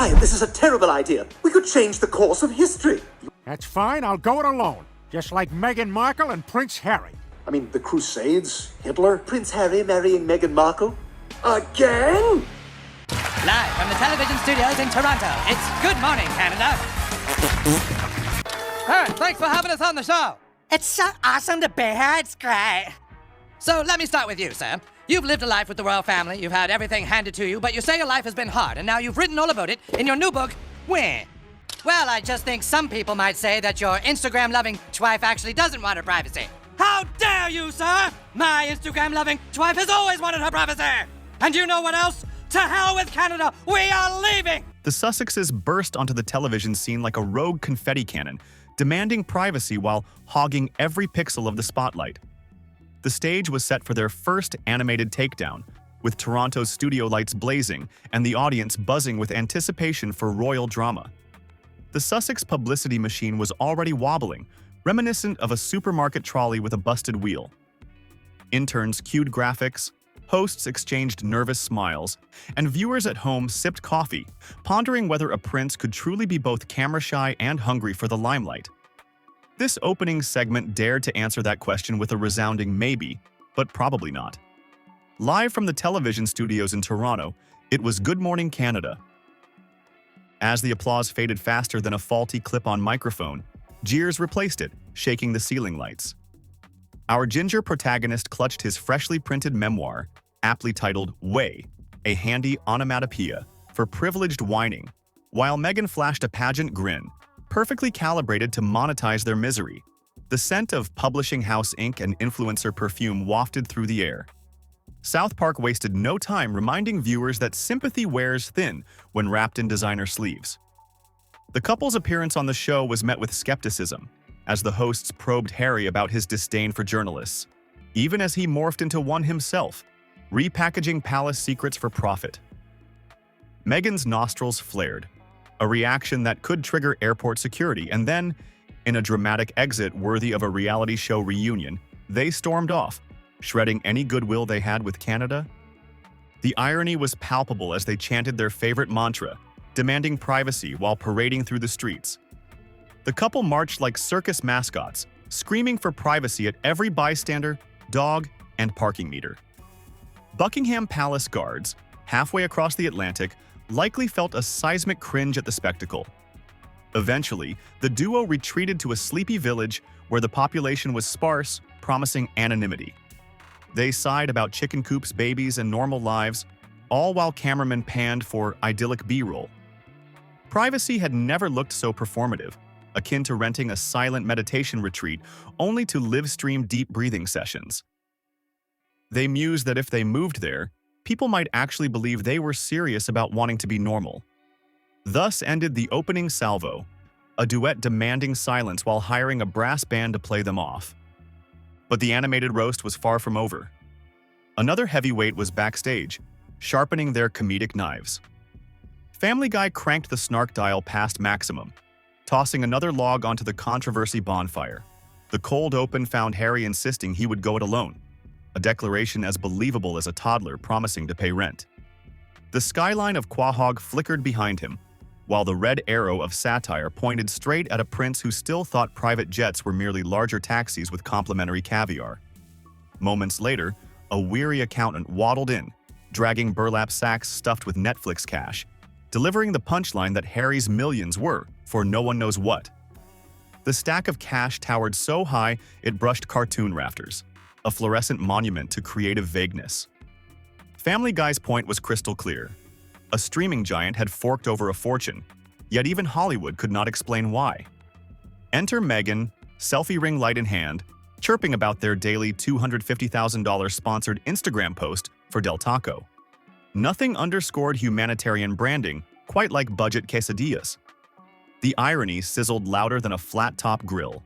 Ryan, this is a terrible idea. We could change the course of history. That's fine, I'll go it alone. Just like Meghan Markle and Prince Harry. I mean, the Crusades, Hitler, Prince Harry marrying Meghan Markle. Again? Live from the television studios in Toronto, it's Good Morning, Canada. Hey, thanks for having us on the show. It's so awesome to be here, it's great. So let me start with you, sir. You've lived a life with the royal family, you've had everything handed to you, but you say your life has been hard, and now you've written all about it in your new book, Where? Well, I just think some people might say that your Instagram-loving wife actually doesn't want her privacy. How dare you, sir? My Instagram-loving wife has always wanted her privacy! And you know what else? To hell with Canada! We are leaving! The Sussexes burst onto the television scene like a rogue confetti cannon, demanding privacy while hogging every pixel of the spotlight. The stage was set for their first animated takedown, with Toronto's studio lights blazing and the audience buzzing with anticipation for royal drama. The Sussex publicity machine was already wobbling, reminiscent of a supermarket trolley with a busted wheel. Interns cued graphics, hosts exchanged nervous smiles, and viewers at home sipped coffee, pondering whether a prince could truly be both camera-shy and hungry for the limelight. This opening segment dared to answer that question with a resounding maybe, but probably not. Live from the television studios in Toronto, it was Good Morning Canada. As the applause faded faster than a faulty clip-on microphone, jeers replaced it, shaking the ceiling lights. Our ginger protagonist clutched his freshly printed memoir, aptly titled Way, a handy onomatopoeia for privileged whining, while Meghan flashed a pageant grin, perfectly calibrated to monetize their misery. The scent of publishing house ink and influencer perfume wafted through the air. South Park wasted no time reminding viewers that sympathy wears thin when wrapped in designer sleeves. The couple's appearance on the show was met with skepticism, as the hosts probed Harry about his disdain for journalists, even as he morphed into one himself, repackaging palace secrets for profit. Meghan's nostrils flared, a reaction that could trigger airport security, and then, in a dramatic exit worthy of a reality show reunion, they stormed off, shredding any goodwill they had with Canada. The irony was palpable as they chanted their favorite mantra, demanding privacy while parading through the streets. The couple marched like circus mascots, screaming for privacy at every bystander, dog, and parking meter. Buckingham Palace guards, halfway across the Atlantic, likely felt a seismic cringe at the spectacle. Eventually, the duo retreated to a sleepy village where the population was sparse, promising anonymity. They sighed about chicken coops, babies, and normal lives, all while cameramen panned for idyllic B-roll. Privacy had never looked so performative, akin to renting a silent meditation retreat only to live-stream deep breathing sessions. They mused that if they moved there, people might actually believe they were serious about wanting to be normal. Thus ended the opening salvo, a duet demanding silence while hiring a brass band to play them off. But the animated roast was far from over. Another heavyweight was backstage, sharpening their comedic knives. Family Guy cranked the snark dial past maximum, tossing another log onto the controversy bonfire. The cold open found Harry insisting he would go it alone, a declaration as believable as a toddler promising to pay rent. The skyline of Quahog flickered behind him, while the red arrow of satire pointed straight at a prince who still thought private jets were merely larger taxis with complimentary caviar. Moments later, a weary accountant waddled in, dragging burlap sacks stuffed with Netflix cash, delivering the punchline that Harry's millions were for no one knows what. The stack of cash towered so high it brushed cartoon rafters, a fluorescent monument to creative vagueness. Family Guy's point was crystal clear. A streaming giant had forked over a fortune, yet even Hollywood could not explain why. Enter Meghan, selfie ring light in hand, chirping about their daily $250,000 sponsored Instagram post for Del Taco. Nothing underscored humanitarian branding quite like budget quesadillas. The irony sizzled louder than a flat-top grill.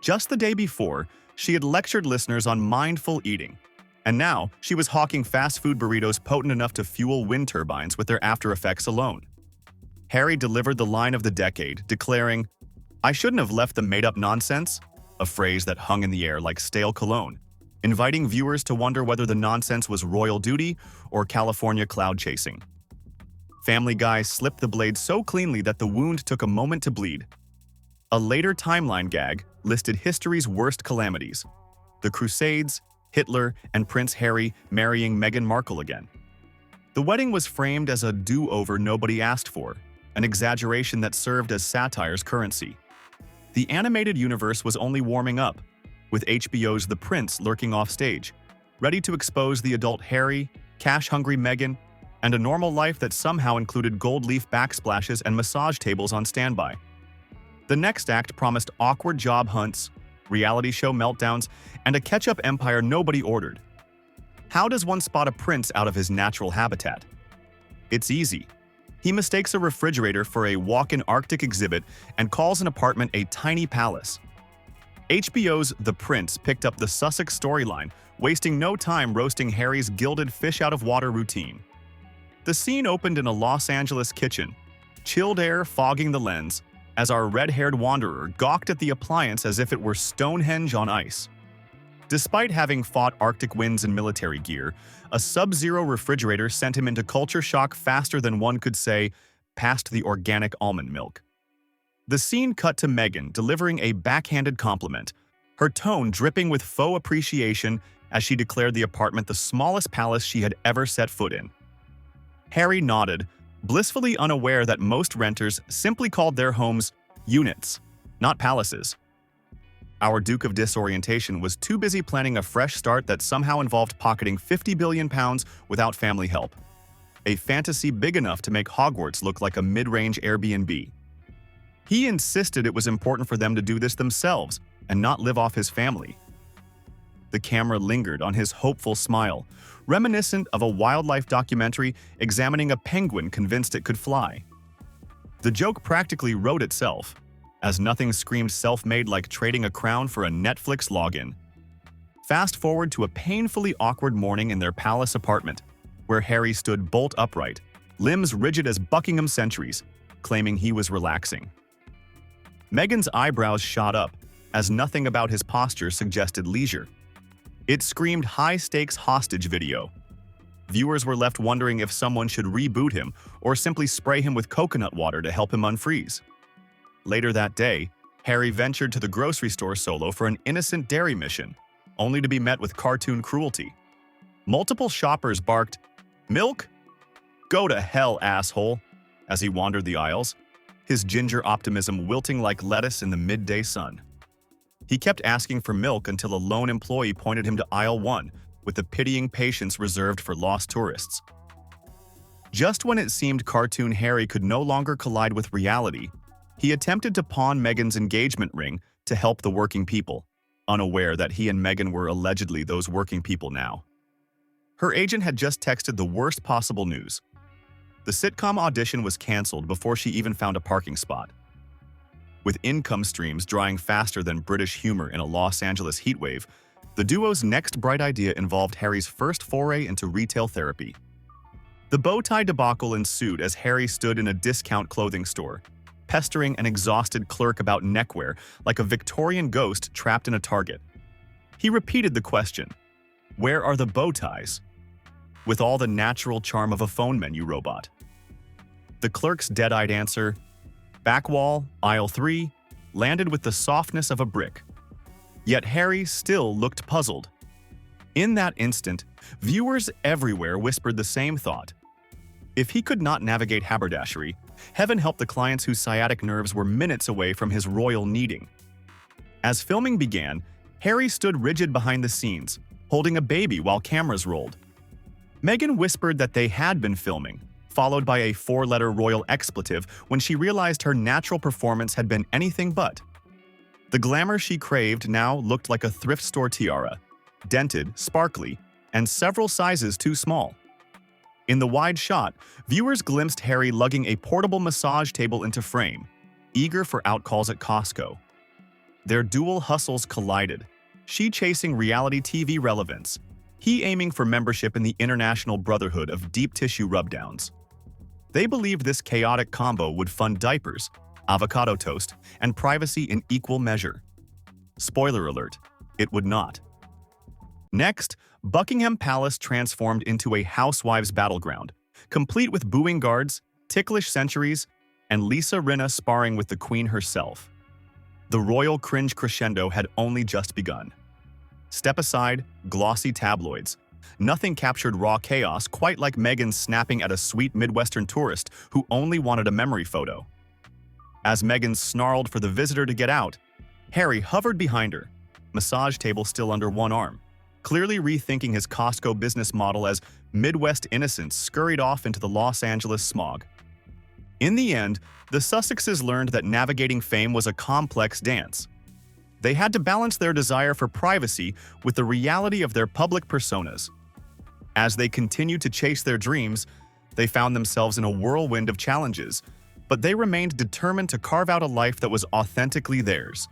Just the day before, she had lectured listeners on mindful eating, and now she was hawking fast food burritos potent enough to fuel wind turbines with their after effects alone. Harry delivered the line of the decade, declaring, "I shouldn't have left the made-up nonsense," a phrase that hung in the air like stale cologne, inviting viewers to wonder whether the nonsense was royal duty or California cloud chasing. Family Guy slipped the blade so cleanly that the wound took a moment to bleed. A later timeline gag listed history's worst calamities: the Crusades, Hitler, and Prince Harry marrying Meghan Markle again. The wedding was framed as a do-over nobody asked for, an exaggeration that served as satire's currency. The animated universe was only warming up, with HBO's The Prince lurking offstage, ready to expose the adult Harry, cash-hungry Meghan, and a normal life that somehow included gold leaf backsplashes and massage tables on standby. The next act promised awkward job hunts, reality show meltdowns, and a catch-up empire nobody ordered. How does one spot a prince out of his natural habitat? It's easy. He mistakes a refrigerator for a walk-in Arctic exhibit and calls an apartment a tiny palace. HBO's The Prince picked up the Sussex storyline, wasting no time roasting Harry's gilded fish-out-of-water routine. The scene opened in a Los Angeles kitchen, chilled air fogging the lens, as our red-haired wanderer gawked at the appliance as if it were Stonehenge on ice. Despite having fought Arctic winds in military gear, a sub-zero refrigerator sent him into culture shock faster than one could say, past the organic almond milk. The scene cut to Meghan delivering a backhanded compliment, her tone dripping with faux appreciation as she declared the apartment the smallest palace she had ever set foot in. Harry nodded, blissfully unaware that most renters simply called their homes units, not palaces. Our Duke of Disorientation was too busy planning a fresh start that somehow involved pocketing £50 billion without family help. A fantasy big enough to make Hogwarts look like a mid-range Airbnb. He insisted it was important for them to do this themselves and not live off his family. The camera lingered on his hopeful smile, reminiscent of a wildlife documentary examining a penguin convinced it could fly. The joke practically wrote itself, as nothing screamed self-made like trading a crown for a Netflix login. Fast forward to a painfully awkward morning in their palace apartment, where Harry stood bolt upright, limbs rigid as Buckingham sentries, claiming he was relaxing. Meghan's eyebrows shot up, as nothing about his posture suggested leisure. It screamed high-stakes hostage video. Viewers were left wondering if someone should reboot him or simply spray him with coconut water to help him unfreeze. Later that day, Harry ventured to the grocery store solo for an innocent dairy mission, only to be met with cartoon cruelty. Multiple shoppers barked, "Milk? Go to hell, asshole," as he wandered the aisles, his ginger optimism wilting like lettuce in the midday sun. He kept asking for milk until a lone employee pointed him to aisle 1, with the pitying patience reserved for lost tourists. Just when it seemed cartoon Harry could no longer collide with reality, he attempted to pawn Meghan's engagement ring to help the working people, unaware that he and Meghan were allegedly those working people now. Her agent had just texted the worst possible news. The sitcom audition was canceled before she even found a parking spot. With income streams drying faster than British humor in a Los Angeles heatwave, the duo's next bright idea involved Harry's first foray into retail therapy. The bow tie debacle ensued as Harry stood in a discount clothing store, pestering an exhausted clerk about neckwear like a Victorian ghost trapped in a Target. He repeated the question, "Where are the bow ties?" with all the natural charm of a phone menu robot. The clerk's dead-eyed answer, "Back wall, aisle 3, landed with the softness of a brick. Yet Harry still looked puzzled. In that instant, viewers everywhere whispered the same thought. If he could not navigate haberdashery, heaven help the clients whose sciatic nerves were minutes away from his royal kneading. As filming began, Harry stood rigid behind the scenes, holding a baby while cameras rolled. Meghan whispered that they had been filming, followed by a 4-letter royal expletive when she realized her natural performance had been anything but. The glamour she craved now looked like a thrift store tiara, dented, sparkly, and several sizes too small. In the wide shot, viewers glimpsed Harry lugging a portable massage table into frame, eager for outcalls at Costco. Their dual hustles collided, she chasing reality TV relevance, he aiming for membership in the International Brotherhood of Deep Tissue Rubdowns. They believed this chaotic combo would fund diapers, avocado toast, and privacy in equal measure. Spoiler alert, it would not. Next, Buckingham Palace transformed into a housewives' battleground, complete with booing guards, ticklish centuries, and Lisa Rinna sparring with the Queen herself. The royal cringe crescendo had only just begun. Step aside, glossy tabloids. Nothing captured raw chaos quite like Meghan snapping at a sweet Midwestern tourist who only wanted a memory photo. As Meghan snarled for the visitor to get out, Harry hovered behind her, massage table still under one arm, clearly rethinking his Costco business model as Midwest innocents scurried off into the Los Angeles smog. In the end, the Sussexes learned that navigating fame was a complex dance. They had to balance their desire for privacy with the reality of their public personas. As they continued to chase their dreams, they found themselves in a whirlwind of challenges, but they remained determined to carve out a life that was authentically theirs.